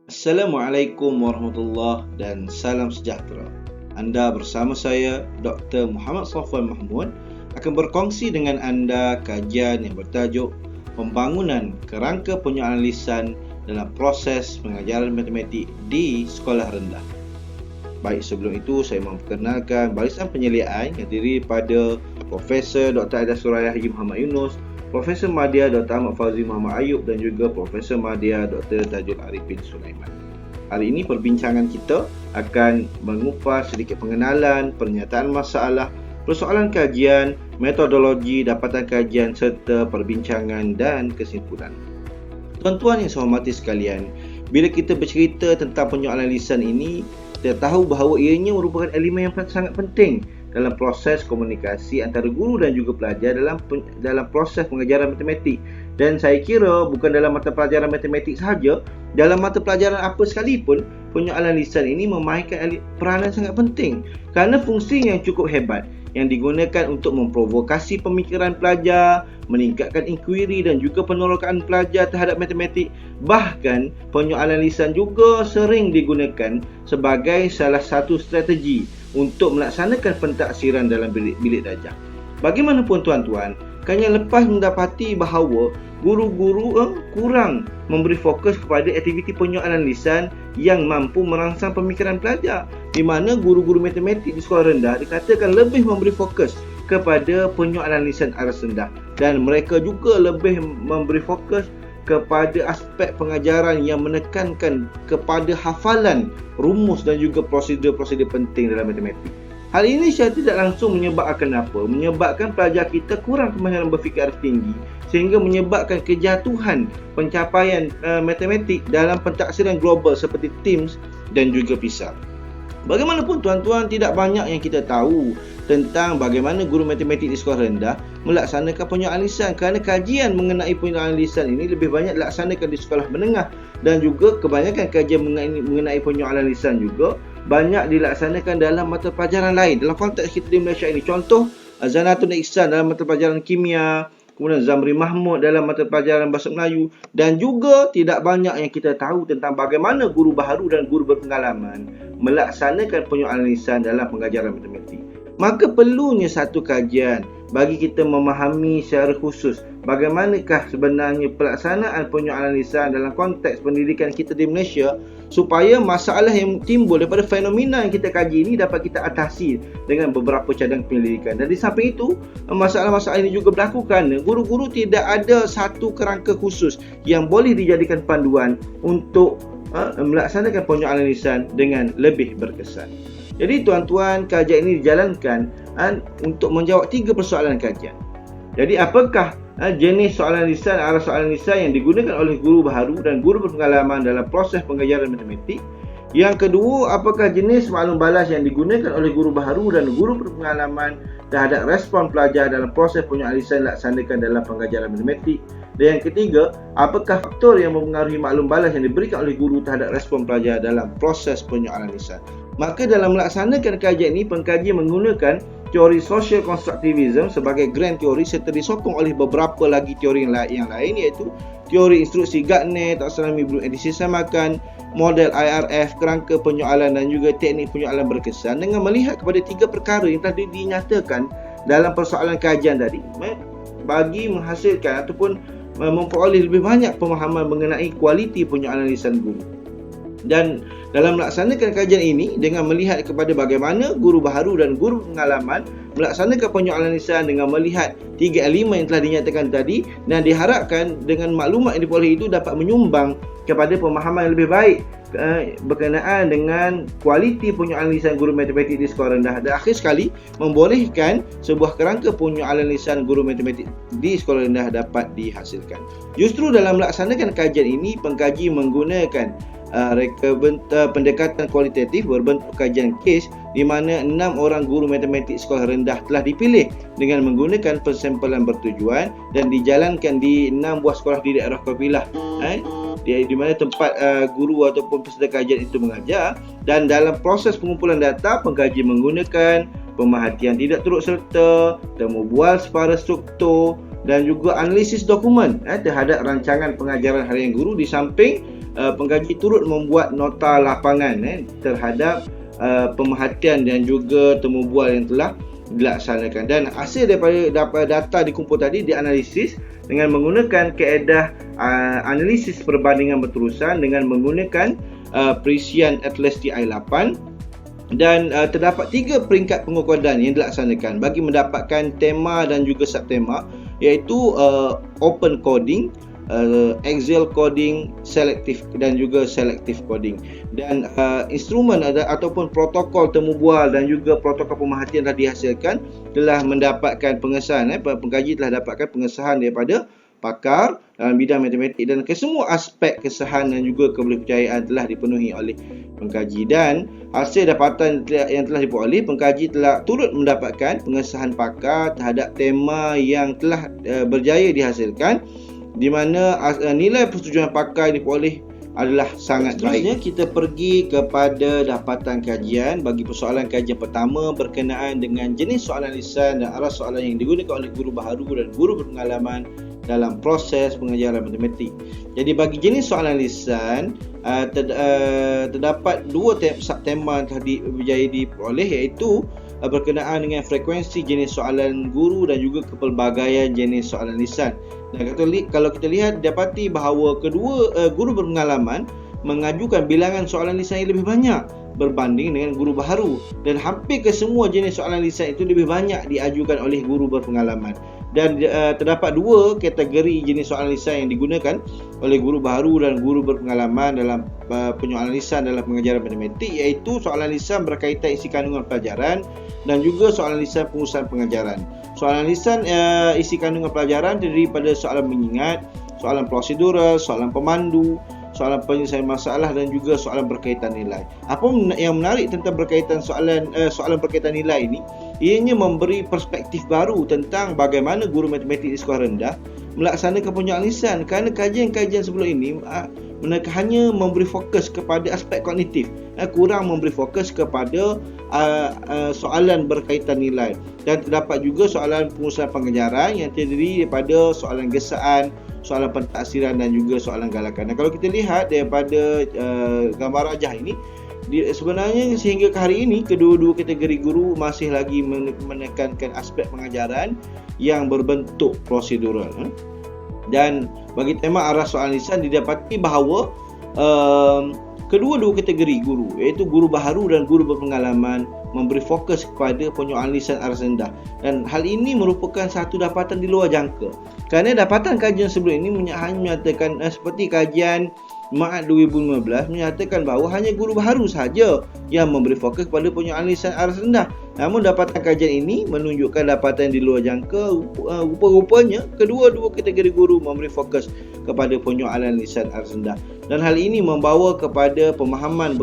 Assalamualaikum warahmatullahi dan salam sejahtera. Anda bersama saya, Dr. Muhammad Safwan Mahmud, akan berkongsi dengan anda kajian yang bertajuk Pembangunan Kerangka Penyoalan Lisan dalam Proses Pengajaran Matematik di Sekolah Rendah. Baik, sebelum itu saya memperkenalkan barisan penyeliaan yang terdiri daripada Profesor Dr. Aida Suraya Haji Muhammad Yunus, Profesor Madya Dr. Ahmad Fauzi Muhammad Ayub dan juga Profesor Madya Dr. Tajul Arifin Sulaiman. Hari ini perbincangan kita akan mengupas sedikit pengenalan, pernyataan masalah, persoalan kajian, metodologi, dapatan kajian serta perbincangan dan kesimpulan. Tuan-tuan yang saya hormati sekalian, bila kita bercerita tentang penyoalan lisan ini, kita tahu bahawa ianya merupakan elemen yang sangat penting dalam proses komunikasi antara guru dan juga pelajar dalam proses pengajaran matematik. Dan saya kira bukan dalam mata pelajaran matematik sahaja, dalam mata pelajaran apa sekalipun, penyoalan lisan ini memainkan peranan sangat penting kerana fungsi yang cukup hebat yang digunakan untuk memprovokasi pemikiran pelajar, meningkatkan inquiry dan juga penolakan pelajar terhadap matematik. Bahkan, penyoalan lisan juga sering digunakan sebagai salah satu strategi untuk melaksanakan pentaksiran dalam bilik darjah. Bagaimanapun tuan-tuan, kerana lepas mendapati bahawa guru-guru kurang memberi fokus kepada aktiviti penyoalan lisan yang mampu merangsang pemikiran pelajar, di mana guru-guru matematik di sekolah rendah dikatakan lebih memberi fokus kepada penyoalan lisan aras rendah, dan mereka juga lebih memberi fokus kepada aspek pengajaran yang menekankan kepada hafalan rumus dan juga prosedur-prosedur penting dalam matematik. Hal ini secara tidak langsung menyebabkan apa? Menyebabkan pelajar kita kurang kemahiran berfikir tinggi, sehingga menyebabkan kejatuhan pencapaian matematik dalam pentaksiran global seperti TIMSS dan juga PISA. Bagaimanapun tuan-tuan, tidak banyak yang kita tahu tentang bagaimana guru matematik di sekolah rendah melaksanakan penyoalan lisan, kerana kajian mengenai penyoalan lisan ini lebih banyak dilaksanakan di sekolah menengah, dan juga kebanyakan kajian mengenai penyoalan lisan juga banyak dilaksanakan dalam mata pelajaran lain dalam konteks kita di Malaysia ini. Contoh, Zanatun Ihsan dalam mata pelajaran kimia, kemudian Zamri Mahmud dalam mata pelajaran bahasa Melayu, dan juga tidak banyak yang kita tahu tentang bagaimana guru baharu dan guru berpengalaman melaksanakan penyoalan lisan dalam pengajaran matematik. Maka perlunya satu kajian bagi kita memahami secara khusus bagaimanakah sebenarnya pelaksanaan penyoalan lisan dalam konteks pendidikan kita di Malaysia, supaya masalah yang timbul daripada fenomena yang kita kaji ini dapat kita atasi dengan beberapa cadang penyelidikan. Dan di samping itu, masalah-masalah ini juga berlaku kerana guru-guru tidak ada satu kerangka khusus yang boleh dijadikan panduan untuk melaksanakan penyoalan lisan dengan lebih berkesan. Jadi tuan-tuan, kajian ini dijalankan untuk menjawab 3 persoalan kajian. Jadi apakah jenis soalan lisan, arah soalan lisan yang digunakan oleh guru baharu dan guru berpengalaman dalam proses pengajaran matematik? Yang kedua, apakah jenis maklum balas yang digunakan oleh guru baharu dan guru berpengalaman terhadap respon pelajar dalam proses penyoalan lisan dilaksanakan dalam pengajaran matematik? Dan yang ketiga, apakah faktor yang mempengaruhi maklum balas yang diberikan oleh guru terhadap respon pelajar dalam proses penyoalan lisan? Maka dalam melaksanakan kajian ini, pengkaji menggunakan teori social constructivism sebagai grand teori serta disokong oleh beberapa lagi teori yang lain, iaitu teori instruksi Gardner, taksonomi Bloom edisi samakan, model IRF, kerangka penyoalan dan juga teknik penyoalan berkesan, dengan melihat kepada 3 perkara yang tadi dinyatakan dalam persoalan kajian tadi bagi menghasilkan ataupun memperoleh lebih banyak pemahaman mengenai kualiti penyoalan lisan guru. Dan dalam melaksanakan kajian ini dengan melihat kepada bagaimana guru baharu dan guru pengalaman melaksanakan penyoalan lisan dengan melihat 3 elemen yang telah dinyatakan tadi, dan diharapkan dengan maklumat yang diperoleh itu dapat menyumbang kepada pemahaman yang lebih baik berkenaan dengan kualiti penyoalan lisan guru matematik di sekolah rendah, dan akhir sekali membolehkan sebuah kerangka penyoalan lisan guru matematik di sekolah rendah dapat dihasilkan. Justru dalam melaksanakan kajian ini, pengkaji menggunakan pendekatan kualitatif berbentuk kajian kes, di mana 6 orang guru matematik sekolah rendah telah dipilih dengan menggunakan persampalan bertujuan dan dijalankan di 6 buah sekolah di daerah Kafilah, di mana tempat guru ataupun peserta kajian itu mengajar. Dan dalam proses pengumpulan data, pengkaji menggunakan pemerhatian tidak turut serta, temu bual separa struktur dan juga analisis dokumen terhadap rancangan pengajaran harian guru, di samping pengkaji turut membuat nota lapangan terhadap pemerhatian dan juga temu bual yang telah dilaksanakan, dan hasil daripada data dikumpul tadi dianalisis dengan menggunakan kaedah analisis perbandingan berterusan dengan menggunakan perisian Atlas TI8, dan terdapat 3 peringkat pengukuran yang dilaksanakan bagi mendapatkan tema dan juga subtema, iaitu open coding, Excel coding, selective dan juga selective coding. Dan instrumen ataupun protokol temu bual dan juga protokol pemerhatian telah dihasilkan, telah mendapatkan pengesahan. Pengkaji telah dapatkan pengesahan daripada pakar dalam bidang matematik, dan kesemua aspek kesahan dan juga kepercayaan telah dipenuhi oleh pengkaji. Dan hasil dapatan yang telah diperoleh, pengkaji telah turut mendapatkan pengesahan pakar terhadap tema yang telah berjaya dihasilkan, di mana nilai persetujuan pakar yang diperoleh adalah sangat baik. Seterusnya kita pergi kepada dapatan kajian bagi persoalan kajian pertama berkenaan dengan jenis soalan lisan dan arah soalan yang digunakan oleh guru baharu dan guru berpengalaman dalam proses pengajaran matematik. Jadi bagi jenis soalan lisan, terdapat 2 subtema yang telah berjaya diperoleh, iaitu berkenaan dengan frekuensi jenis soalan guru dan juga kepelbagaian jenis soalan lisan. Dan kalau kita lihat, dapati bahawa kedua guru berpengalaman mengajukan bilangan soalan lisan yang lebih banyak berbanding dengan guru baharu, dan hampir kesemua jenis soalan lisan itu lebih banyak diajukan oleh guru berpengalaman. Dan terdapat 2 kategori jenis soalan lisan yang digunakan oleh guru baharu dan guru berpengalaman dalam penyoalan lisan dalam pengajaran matematik, iaitu soalan lisan berkaitan isi kandungan pelajaran dan juga soalan lisan pengurusan pengajaran. Soalan lisan isi kandungan pelajaran terdiri pada soalan mengingat, soalan prosedural, soalan pemandu, soalan penyelesaian masalah dan juga soalan berkaitan nilai. Apa yang menarik tentang berkaitan soalan berkaitan nilai ini, ianya memberi perspektif baru tentang bagaimana guru matematik di sekolah rendah melaksanakan penyoalan lisan, kerana kajian-kajian sebelum ini mereka hanya memberi fokus kepada aspek kognitif, kurang memberi fokus kepada soalan berkaitan nilai. Dan terdapat juga soalan pengurusan pengajaran yang terdiri daripada soalan gesaan, soalan pentaksiran dan juga soalan galakan. Dan kalau kita lihat daripada gambar rajah ini, sebenarnya sehingga ke hari ini kedua-dua kategori guru masih lagi menekankan aspek pengajaran yang berbentuk prosedural. Dan bagi tema arah soalan lisan, didapati bahawa kedua-dua kategori guru, iaitu guru baharu dan guru berpengalaman, memberi fokus kepada penyoalan lisan arah rendah, dan hal ini merupakan satu dapatan di luar jangka, kerana dapatan kajian sebelum ini hanya menyatakan seperti kajian Maat 2015 menyatakan bahawa hanya guru baharu sahaja yang memberi fokus kepada penyoalan lisan arah rendah. Namun dapatan kajian ini menunjukkan dapatan di luar jangka. Rupa-rupanya kedua-dua kategori guru memberi fokus kepada penyoalan lisan arah rendah, dan hal ini membawa kepada pemahaman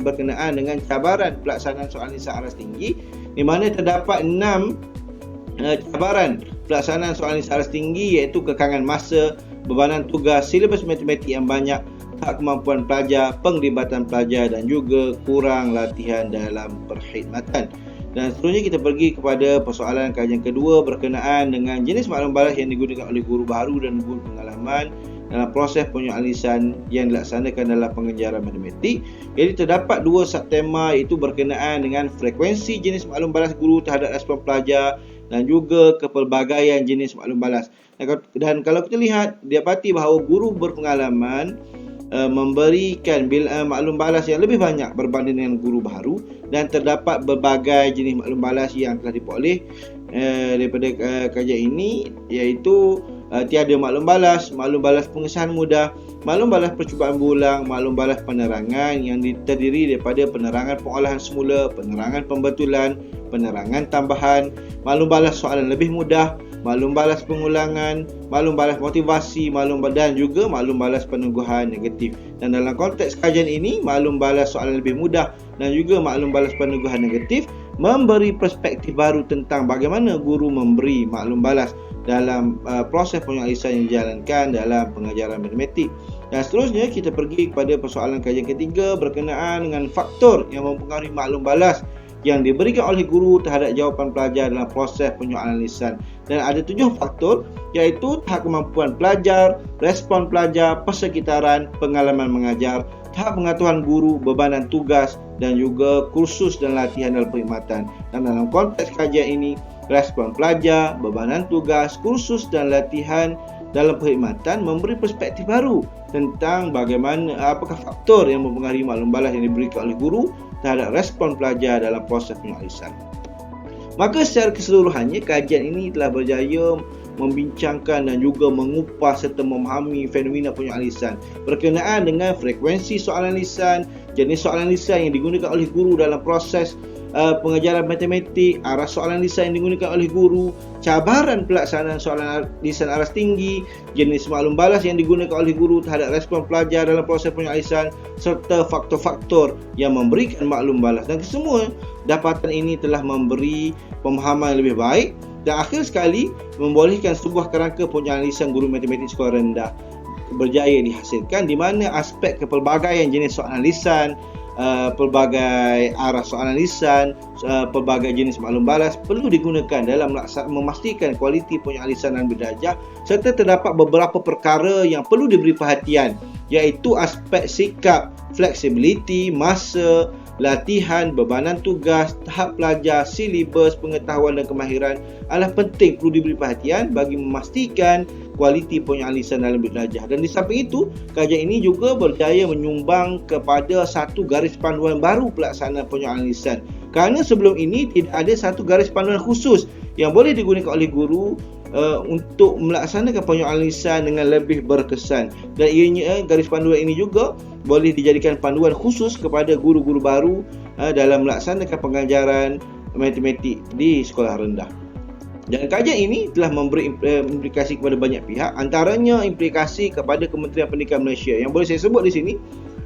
berkenaan dengan cabaran pelaksanaan soalan lisan aras tinggi, di mana terdapat 6 cabaran pelaksanaan soalan lisan aras tinggi, iaitu kekangan masa, bebanan tugas, silibus matematik yang banyak, hak kemampuan pelajar, penglibatan pelajar dan juga kurang latihan dalam perkhidmatan. Dan seterusnya kita pergi kepada persoalan kajian kedua berkenaan dengan jenis maklum balas yang digunakan oleh guru baharu dan guru pengalaman dalam proses penyoalan lisan yang dilaksanakan dalam pengajaran matematik. Jadi terdapat 2 subtema, iaitu berkenaan dengan frekuensi jenis maklum balas guru terhadap respon pelajar dan juga kepelbagaian jenis maklum balas. Dan kalau kita lihat, dapati bahawa guru berpengalaman memberikan maklum balas yang lebih banyak berbanding dengan guru baharu, dan terdapat berbagai jenis maklum balas yang telah diperoleh daripada kajian ini, iaitu tiada maklum balas pengesahan mudah, maklum balas percubaan berulang, maklum balas penerangan yang terdiri daripada penerangan pengolahan semula, penerangan pembetulan, penerangan tambahan, maklum balas soalan lebih mudah, maklum balas pengulangan, maklum balas motivasi, dan juga maklum balas peneguhan negatif. Dan dalam konteks kajian ini, maklum balas soalan lebih mudah dan juga maklum balas peneguhan negatif memberi perspektif baru tentang bagaimana guru memberi maklum balas dalam proses penyoalan lisan yang dijalankan dalam pengajaran matematik. Dan seterusnya kita pergi kepada persoalan kajian ketiga berkenaan dengan faktor yang mempengaruhi maklum balas yang diberikan oleh guru terhadap jawapan pelajar dalam proses penyoalan lisan. Dan ada 7 faktor, iaitu tahap kemampuan pelajar, respon pelajar, persekitaran, pengalaman mengajar, tahap pengetahuan guru, bebanan tugas dan juga kursus dan latihan dalam perkhidmatan. Dan dalam konteks kajian ini, respon pelajar, bebanan tugas, kursus dan latihan dalam perkhidmatan memberi perspektif baru tentang bagaimana apakah faktor yang mempengaruhi maklum balas yang diberikan oleh guru terhadap respon pelajar dalam proses penyoalan lisan. Maka secara keseluruhannya, kajian ini telah berjaya membincangkan dan juga mengupas serta memahami fenomena penyoalan lisan berkenaan dengan frekuensi soalan lisan, jenis soalan lisan yang digunakan oleh guru dalam proses pengajaran matematik, arah soalan lisan yang digunakan oleh guru, cabaran pelaksanaan soalan lisan aras tinggi, jenis maklum balas yang digunakan oleh guru terhadap respon pelajar dalam proses penyoalan lisan, serta faktor-faktor yang memberikan maklum balas. Dan kesemua dapatan ini telah memberi pemahaman yang lebih baik dan akhir sekali membolehkan sebuah kerangka penyoalan lisan guru matematik sekolah rendah berjaya dihasilkan, di mana aspek kepelbagaian jenis soalan lisan, pelbagai arah soalan lisan, pelbagai jenis maklum balas perlu digunakan dalam memastikan kualiti penyoalan lisan dan berdarjah, serta terdapat beberapa perkara yang perlu diberi perhatian, iaitu aspek sikap, fleksibiliti, masa, latihan, bebanan tugas, tahap pelajar, silibus, pengetahuan dan kemahiran adalah penting perlu diberi perhatian bagi memastikan kualiti penyoalan lisan dalam berdarjah. Dan di samping itu, kajian ini juga berjaya menyumbang kepada satu garis panduan baru pelaksanaan penyoalan lisan. Kerana sebelum ini tidak ada satu garis panduan khusus yang boleh digunakan oleh guru untuk melaksanakan penyoalan lisan dengan lebih berkesan. Dan ianya garis panduan ini juga boleh dijadikan panduan khusus kepada guru-guru baru dalam melaksanakan pengajaran matematik di sekolah rendah. Dan kajian ini telah memberi implikasi kepada banyak pihak, antaranya implikasi kepada Kementerian Pendidikan Malaysia. Yang boleh saya sebut di sini,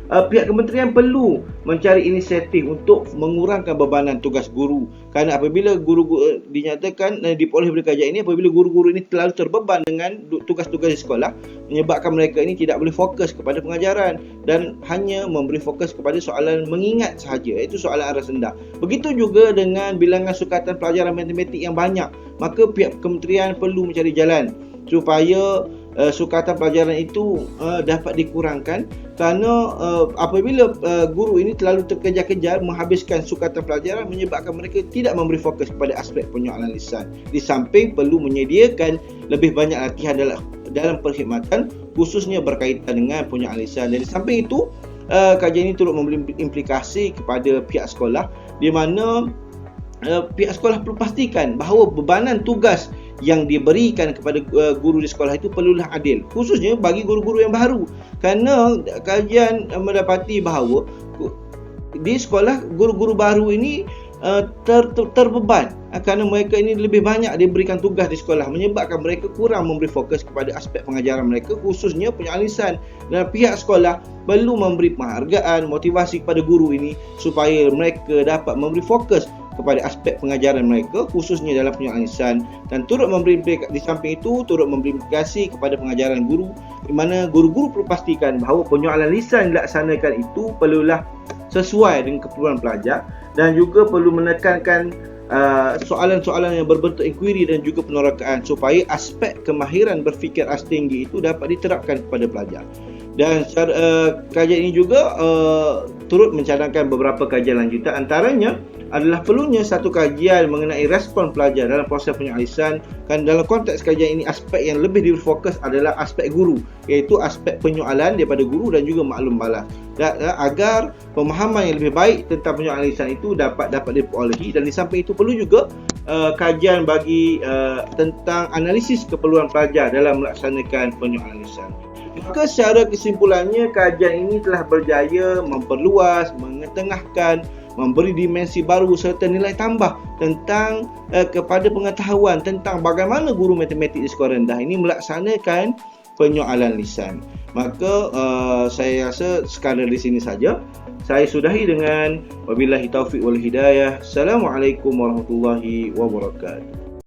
pihak kementerian perlu mencari inisiatif untuk mengurangkan bebanan tugas guru. Kerana apabila guru dinyatakan diperoleh dari kajian ini, apabila guru-guru ini terlalu terbeban dengan tugas-tugas di sekolah, menyebabkan mereka ini tidak boleh fokus kepada pengajaran dan hanya memberi fokus kepada soalan mengingat sahaja, iaitu soalan aras rendah. Begitu juga dengan bilangan sukatan pelajaran matematik yang banyak, maka pihak kementerian perlu mencari jalan supaya sukatan pelajaran itu dapat dikurangkan, kerana apabila guru ini terlalu terkejar-kejar menghabiskan sukatan pelajaran, menyebabkan mereka tidak memberi fokus kepada aspek penyoalan lisan. Di samping perlu menyediakan lebih banyak latihan dalam perkhidmatan, khususnya berkaitan dengan penyoalan lisan. Dan di samping itu, kajian ini turut memberi implikasi kepada pihak sekolah, di mana pihak sekolah perlu pastikan bahawa bebanan tugas yang diberikan kepada guru di sekolah itu perlulah adil, khususnya bagi guru-guru yang baru. Kerana kajian mendapati bahawa di sekolah guru-guru baru ini terbeban kerana mereka ini lebih banyak diberikan tugas di sekolah, menyebabkan mereka kurang memberi fokus kepada aspek pengajaran mereka, khususnya penyoalan lisan. Dan pihak sekolah perlu memberi penghargaan, motivasi kepada guru ini supaya mereka dapat memberi fokus kepada aspek pengajaran mereka, khususnya dalam penyoalan lisan. Dan turut memberi di samping itu turut memberi implikasi kepada pengajaran guru, di mana guru-guru perlu pastikan bahawa penyoalan lisan dilaksanakan itu perlulah sesuai dengan keperluan pelajar, dan juga perlu menekankan soalan-soalan yang berbentuk inquiry dan juga penerokaan supaya aspek kemahiran berfikir aras tinggi itu dapat diterapkan kepada pelajar. Dan kajian ini juga turut mencadangkan beberapa kajian lanjutan, antaranya adalah perlunya satu kajian mengenai respon pelajar dalam proses penyoalan lisan. Kan dalam konteks kajian ini, aspek yang lebih difokus adalah aspek guru, iaitu aspek penyoalan daripada guru dan juga maklum balas, agar pemahaman yang lebih baik tentang penyoalan lisan itu dapat diperolehi. Dan di samping itu perlu juga kajian bagi tentang analisis keperluan pelajar dalam melaksanakan penyoalan lisan. Maka secara kesimpulannya, kajian ini telah berjaya memperluas, mengetengahkan, memberi dimensi baru serta nilai tambah tentang kepada pengetahuan tentang bagaimana guru matematik di sekolah rendah ini melaksanakan penyoalan lisan. Maka saya rasa sekadar di sini saja. Saya sudahi dengan wabillahi taufiq wal hidayah. Assalamualaikum warahmatullahi wabarakatuh.